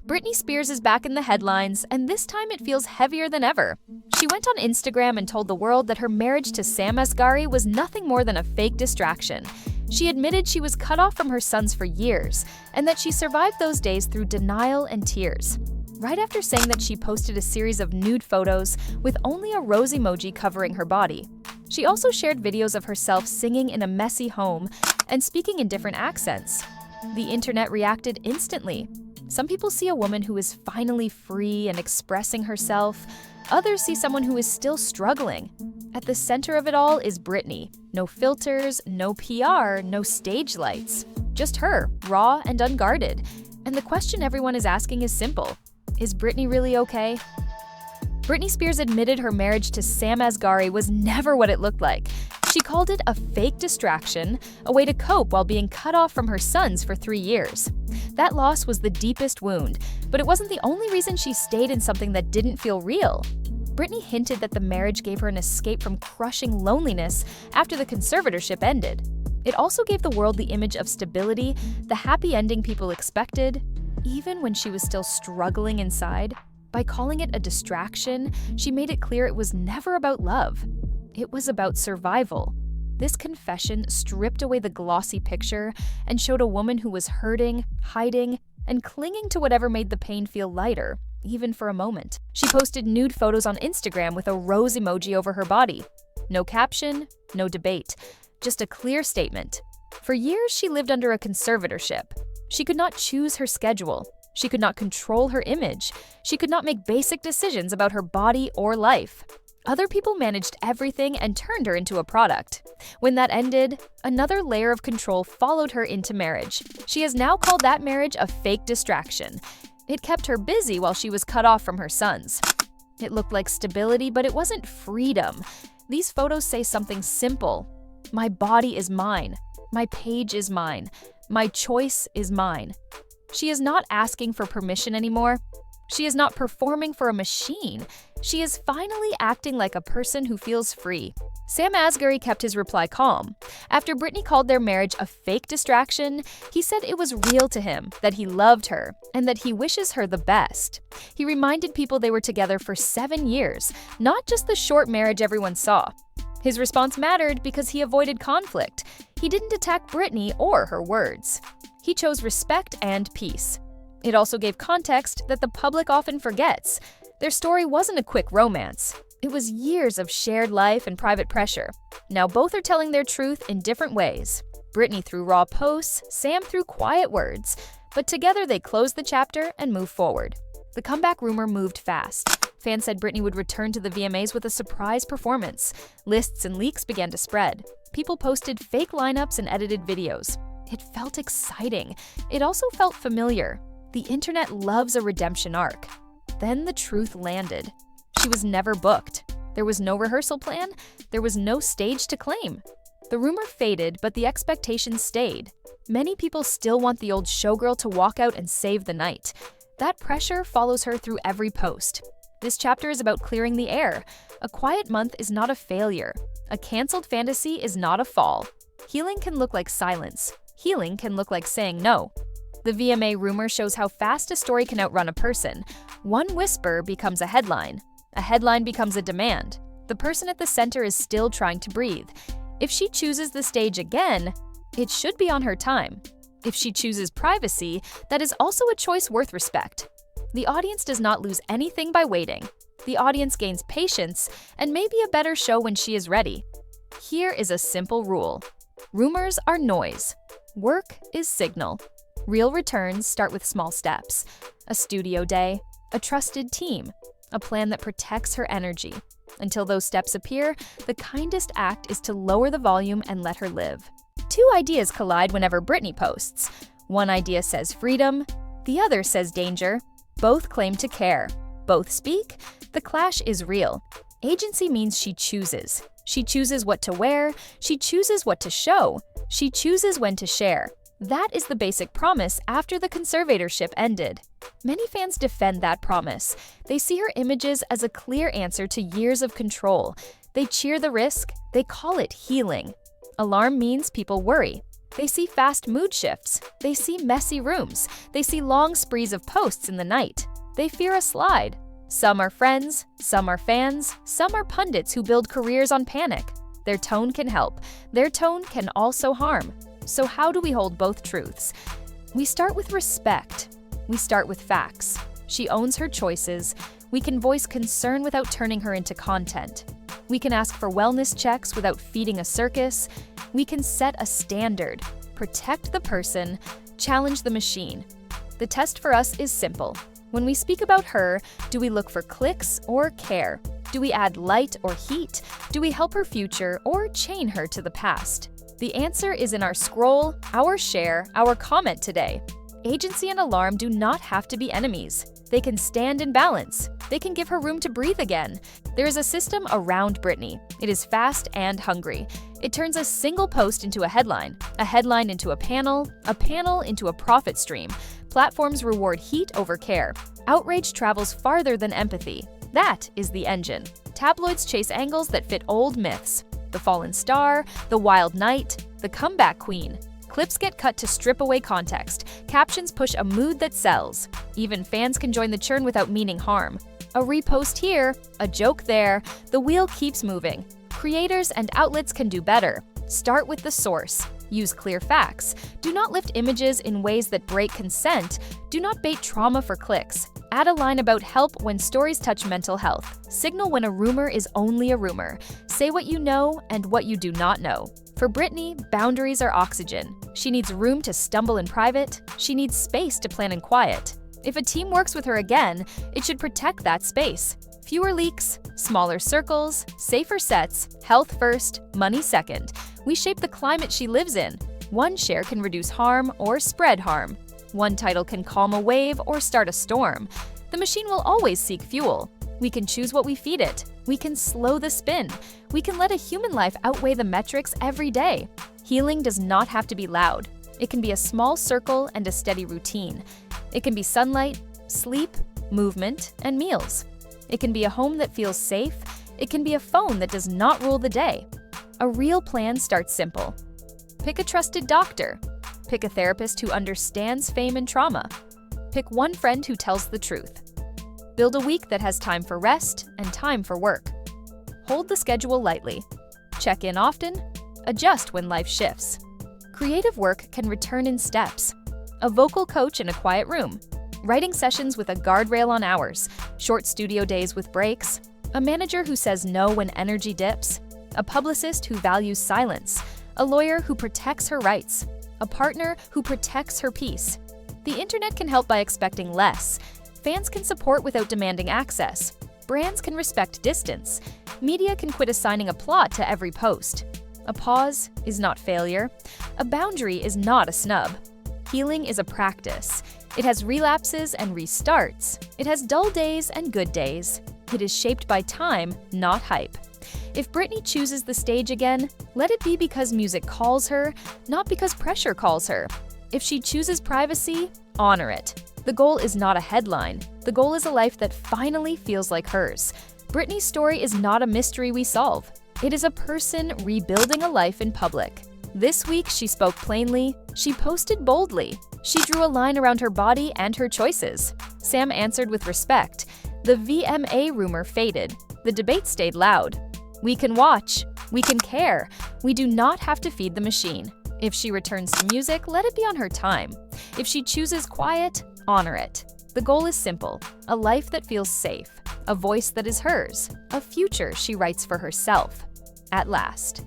Britney Spears is back in the headlines, and this time it feels heavier than ever. She went on Instagram and told the world that her marriage to Sam Asghari was nothing more than a fake distraction. She admitted she was cut off from her sons for years, and that she survived those days through denial and tears. Right after saying that she posted a series of nude photos with only a rose emoji covering her body. She also shared videos of herself singing in a messy home and speaking in different accents. The internet reacted instantly. Some people see a woman who is finally free and expressing herself. Others see someone who is still struggling. At the center of it all is Britney. No filters, no PR, no stage lights. Just her, raw and unguarded. And the question everyone is asking is simple. Is Britney really okay? Britney Spears admitted her marriage to Sam Asghari was never what it looked like. She called it a fake distraction, a way to cope while being cut off from her sons for 3 years. That loss was the deepest wound, but it wasn't the only reason she stayed in something that didn't feel real. Britney hinted that the marriage gave her an escape from crushing loneliness after the conservatorship ended. It also gave the world the image of stability, the happy ending people expected, even when she was still struggling inside. By calling it a distraction, she made it clear it was never about love. It was about survival. This confession stripped away the glossy picture and showed a woman who was hurting, hiding, and clinging to whatever made the pain feel lighter, even for a moment. She posted nude photos on Instagram with a rose emoji over her body. No caption, no debate, just a clear statement. For years, she lived under a conservatorship. She could not choose her schedule. She could not control her image. She could not make basic decisions about her body or life. Other people managed everything and turned her into a product. When that ended, another layer of control followed her into marriage. She has now called that marriage a fake distraction. It kept her busy while she was cut off from her sons. It looked like stability, but it wasn't freedom. These photos say something simple. My body is mine. My page is mine. My choice is mine. She is not asking for permission anymore. She is not performing for a machine. She is finally acting like a person who feels free. Sam Asghari kept his reply calm. After Britney called their marriage a fake distraction, he said it was real to him, that he loved her, and that he wishes her the best. He reminded people they were together for 7 years, not just the short marriage everyone saw. His response mattered because he avoided conflict. He didn't attack Britney or her words. He chose respect and peace. It also gave context that the public often forgets. Their story wasn't a quick romance. It was years of shared life and private pressure. Now both are telling their truth in different ways. Britney through raw posts, Sam through quiet words. But together they closed the chapter and moved forward. The comeback rumor moved fast. Fans said Britney would return to the VMAs with a surprise performance. Lists and leaks began to spread. People posted fake lineups and edited videos. It felt exciting. It also felt familiar. The internet loves a redemption arc. Then the truth landed. She was never booked. There was no rehearsal plan. There was no stage to claim. The rumor faded, but the expectations stayed. Many people still want the old showgirl to walk out and save the night. That pressure follows her through every post. This chapter is about clearing the air. A quiet month is not a failure. A canceled fantasy is not a fall. Healing can look like silence. Healing can look like saying no. The VMA rumor shows how fast a story can outrun a person. One whisper becomes a headline. A headline becomes a demand. The person at the center is still trying to breathe. If she chooses the stage again, it should be on her time. If she chooses privacy, that is also a choice worth respect. The audience does not lose anything by waiting. The audience gains patience and maybe a better show when she is ready. Here is a simple rule. Rumors are noise. Work is signal. Real returns start with small steps. A studio day, a trusted team, a plan that protects her energy. Until those steps appear, the kindest act is to lower the volume and let her live. Two ideas collide whenever Britney posts. One idea says freedom, the other says danger. Both claim to care. Both speak. The clash is real. Agency means she chooses. She chooses what to wear. She chooses what to show. She chooses when to share. That is the basic promise after the conservatorship ended. Many fans defend that promise. They see her images as a clear answer to years of control. They cheer the risk. They call it healing. Alarm means people worry. They see fast mood shifts. They see messy rooms. They see long sprees of posts in the night. They fear a slide. Some are friends, some are fans, some are pundits who build careers on panic. Their tone can help. Their tone can also harm. So how do we hold both truths? We start with respect. We start with facts. She owns her choices. We can voice concern without turning her into content. We can ask for wellness checks without feeding a circus. We can set a standard, protect the person, challenge the machine. The test for us is simple. When we speak about her, do we look for clicks or care? Do we add light or heat? Do we help her future or chain her to the past? The answer is in our scroll, our share, our comment today. Agency and alarm do not have to be enemies. They can stand in balance. They can give her room to breathe again. There is a system around Britney. It is fast and hungry. It turns a single post into a headline into a panel into a profit stream. Platforms reward heat over care. Outrage travels farther than empathy. That is the engine. Tabloids chase angles that fit old myths. The fallen star, the wild knight, the comeback queen. Clips get cut to strip away context. Captions push a mood that sells. Even fans can join the churn without meaning harm. A repost here, a joke there, the wheel keeps moving. Creators and outlets can do better. Start with the source. Use clear facts. Do not lift images in ways that break consent. Do not bait trauma for clicks. Add a line about help when stories touch mental health. Signal when a rumor is only a rumor. Say what you know and what you do not know. For Britney, boundaries are oxygen. She needs room to stumble in private. She needs space to plan in quiet. If a team works with her again, it should protect that space. Fewer leaks, smaller circles, safer sets, health first, money second. We shape the climate she lives in. One share can reduce harm or spread harm. One title can calm a wave or start a storm. The machine will always seek fuel. We can choose what we feed it. We can slow the spin. We can let a human life outweigh the metrics every day. Healing does not have to be loud. It can be a small circle and a steady routine. It can be sunlight, sleep, movement, and meals. It can be a home that feels safe. It can be a phone that does not rule the day. A real plan starts simple. Pick a trusted doctor. Pick a therapist who understands fame and trauma. Pick one friend who tells the truth. Build a week that has time for rest and time for work. Hold the schedule lightly. Check in often. Adjust when life shifts. Creative work can return in steps. A vocal coach in a quiet room. Writing sessions with a guardrail on hours. Short studio days with breaks. A manager who says no when energy dips. A publicist who values silence. A lawyer who protects her rights. A partner who protects her peace. The internet can help by expecting less. Fans can support without demanding access. Brands can respect distance. Media can quit assigning a plot to every post. A pause is not failure. A boundary is not a snub. Healing is a practice. It has relapses and restarts. It has dull days and good days. It is shaped by time, not hype. If Britney chooses the stage again, let it be because music calls her, not because pressure calls her. If she chooses privacy, honor it. The goal is not a headline. The goal is a life that finally feels like hers. Britney's story is not a mystery we solve. It is a person rebuilding a life in public. This week, she spoke plainly. She posted boldly. She drew a line around her body and her choices. Sam answered with respect. The VMA rumor faded. The debate stayed loud. We can watch. We can care. We do not have to feed the machine. If she returns to music, let it be on her time. If she chooses quiet, honor it. The goal is simple: a life that feels safe, a voice that is hers, a future she writes for herself. At last.